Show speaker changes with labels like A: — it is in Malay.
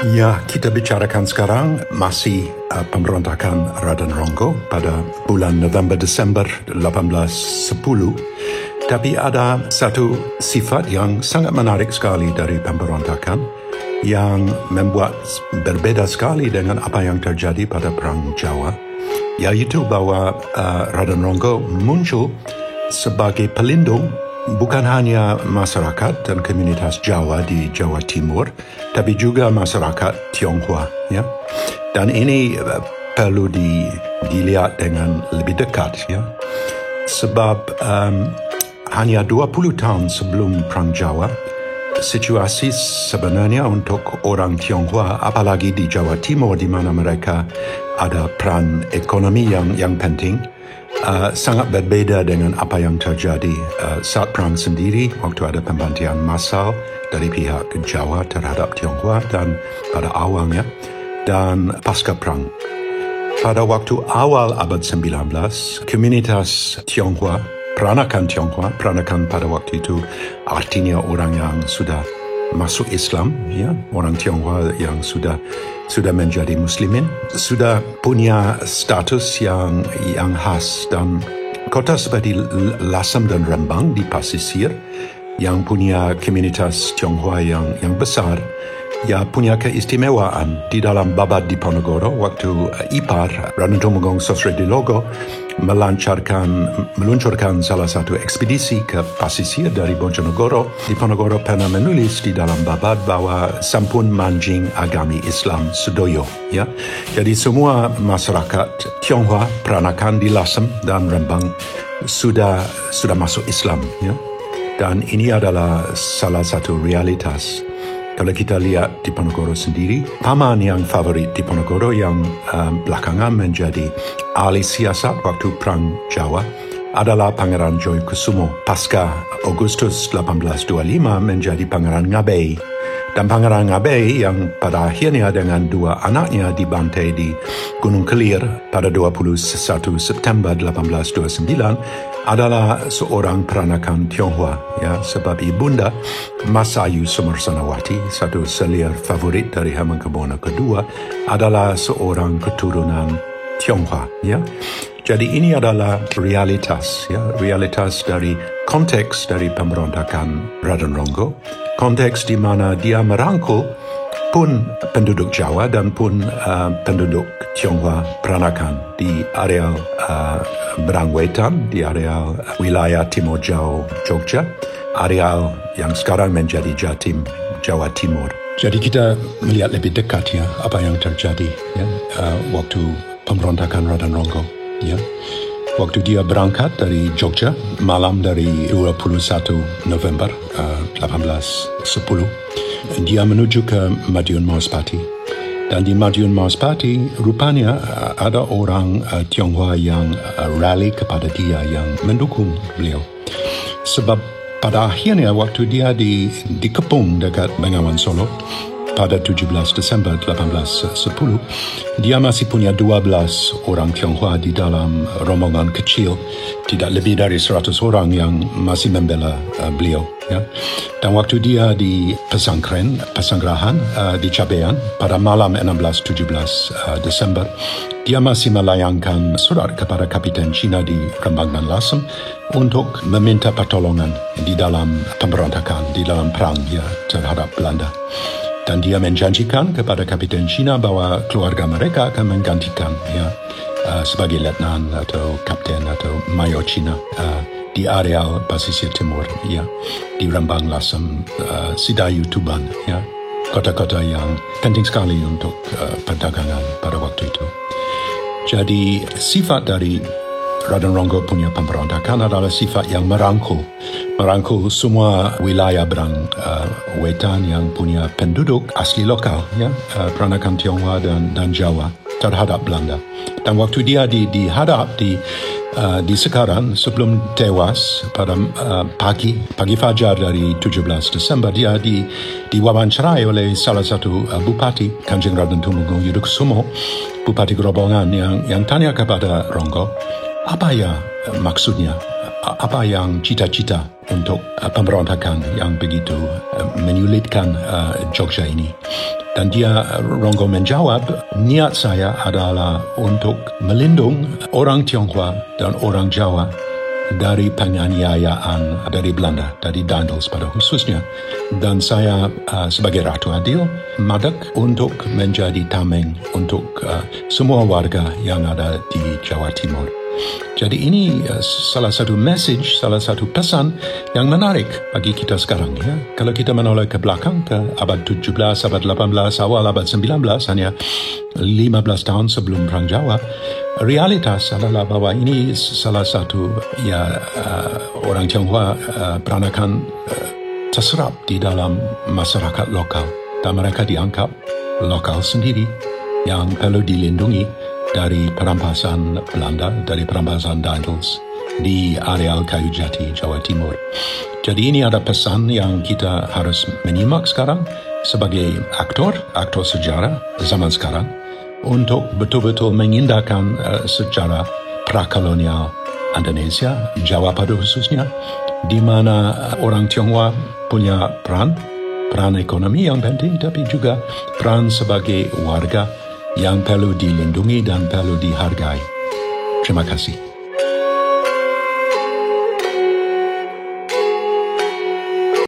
A: Ya, kita bicarakan sekarang masih pemberontakan Raden Rongo pada bulan November-Desember 1810. Tapi ada satu sifat yang sangat menarik sekali dari pemberontakan yang membuat berbeda sekali dengan apa yang terjadi pada Perang Jawa, yaitu bahwa Raden Rongo muncul sebagai pelindung bukan hanya masyarakat dan komunitas Jawa di Jawa Timur, tapi juga masyarakat Tionghoa. Ya? Dan ini perlu dilihat dengan lebih dekat. Ya? Sebab hanya 20 tahun sebelum Perang Jawa, situasi sebenarnya untuk orang Tionghoa, apalagi di Jawa Timur di mana mereka ada peran ekonomi yang penting, sangat berbeda dengan apa yang terjadi saat perang sendiri, waktu ada pembantian massal dari pihak Jawa terhadap Tionghoa dan pada awalnya, dan pasca perang. Pada waktu awal abad 19, komunitas Tionghoa, peranakan pada waktu itu artinya orang yang sudah masuk Islam, ya, orang Tionghoa yang sudah menjadi muslimin, sudah punya status yang khas, dan kota seperti Lasem dan Rembang di pasisir yang punya komunitas Tionghoa yang besar, ya, punya keistimewaan. Di dalam Babad Diponegoro, waktu ipar Raden Tumenggung Sosrodilogo meluncurkan salah satu ekspedisi ke pasisir dari Bojonegoro, Diponegoro pernah menulis di dalam babad bahwa sampun manjing agami Islam sedoyo. Ya, jadi semua masyarakat Tionghoa peranakan di Lasem dan Rembang sudah masuk Islam. Ya, dan ini adalah salah satu realitas. Kalau kita lihat Diponegoro sendiri, paman yang favorit Diponegoro yang belakangan menjadi ahli siasat waktu Perang Jawa adalah Pangeran Joyokusumo. Pasca Agustus 1825 menjadi Pangeran Ngabei. Dan Pangeran Ngabei yang pada akhirnya dengan dua anaknya dibantai di Gunung Kelir pada 21 September 1829 adalah seorang peranakan Tionghoa, ya, sebab ibunda Mas Ayu Sumarsanawati, satu selir favorit dari Hamengkubuwono II, adalah seorang keturunan Tionghoa, ya. Jadi ini adalah realitas, ya, realitas dari konteks dari pemberontakan Raden Rongo, konteks di mana dia merangkul pun penduduk Jawa dan pun penduduk Tionghoa peranakan di areal Berangwetan, di areal wilayah Timur Jogja, areal yang sekarang menjadi Jatim, Jawa Timur. Jadi kita melihat lebih dekat, ya, apa yang terjadi, ya, waktu pemberontakan Raden Rongo. Ya. Waktu dia berangkat dari Jogja malam dari 21 November 1810, dia menuju ke Madiun Maospati. Dan di Madiun Maospati rupanya ada orang Tionghoa yang rally kepada dia, yang mendukung beliau. Sebab pada akhirnya waktu dia dikepung dekat Bengawan Solo pada 17 Desember 1810, dia masih punya 12 orang Tionghoa di dalam rombongan kecil, tidak lebih dari 100 orang yang masih membela beliau. Ya. Dan waktu dia di Pesanggerahan di Cabean pada malam 16-17 Desember, dia masih melayangkan surat kepada Kapiten Cina di Rembang dan Lasem untuk meminta pertolongan di dalam pemberontakan, di dalam perang, ya, terhadap Belanda. Dan dia menjanjikan kepada Kapiten Cina bahwa keluarga mereka akan menggantikan, ya, sebagai letnan atau kapten atau mayor Cina di areal pasisir timur, ya, di Rembang, Lasem, Sidayu, Tuban, ya, kota-kota yang penting sekali untuk perdagangan pada waktu itu. Jadi sifat dari Raden Rongo punya pemberontakan adalah sifat yang merangkul semua wilayah Berangwetan yang punya penduduk asli lokal, ya, peranakan Tionghoa dan Jawa terhadap Belanda. Dan waktu dia dihadap di sekarang, sebelum tewas pada pagi fajar dari 17 Desember, dia diwawancarai oleh salah satu bupati, Kanjeng Raden Tumenggung Yudokusumo, bupati Grobongan, yang tanya kepada Rongo, apa ya maksudnya apa yang cita-cita untuk pemberontakan yang begitu menyulitkan Jogja ini. Dan dia Ronggo menjawab, niat saya adalah untuk melindung orang Tionghoa dan orang Jawa dari penganiayaan dari Belanda, dari Daendels pada khususnya. Dan saya sebagai Ratu Adil madak untuk menjadi tameng untuk semua warga yang ada di Jawa Timur. Jadi ini salah satu message, salah satu pesan yang menarik bagi kita sekarang. Ya. Kalau kita menoleh ke belakang, ke abad 17, abad 18, awal abad 19, hanya 15 tahun sebelum Perang Jawa, realitas adalah bahwa ini salah satu orang Tionghoa peranakan terserap di dalam masyarakat lokal. Dan mereka dianggap lokal sendiri yang perlu dilindungi dari perampasan Belanda, dari perampasan Daendels di areal Kayu Jati, Jawa Timur. Jadi ini ada pesan yang kita harus menyimak sekarang sebagai aktor sejarah zaman sekarang untuk betul-betul mengindahkan sejarah prakolonial Indonesia, Jawa pada khususnya, di mana orang Tionghoa punya peran ekonomi yang penting, tapi juga peran sebagai warga yang perlu dilindungi dan perlu dihargai. Terima kasih.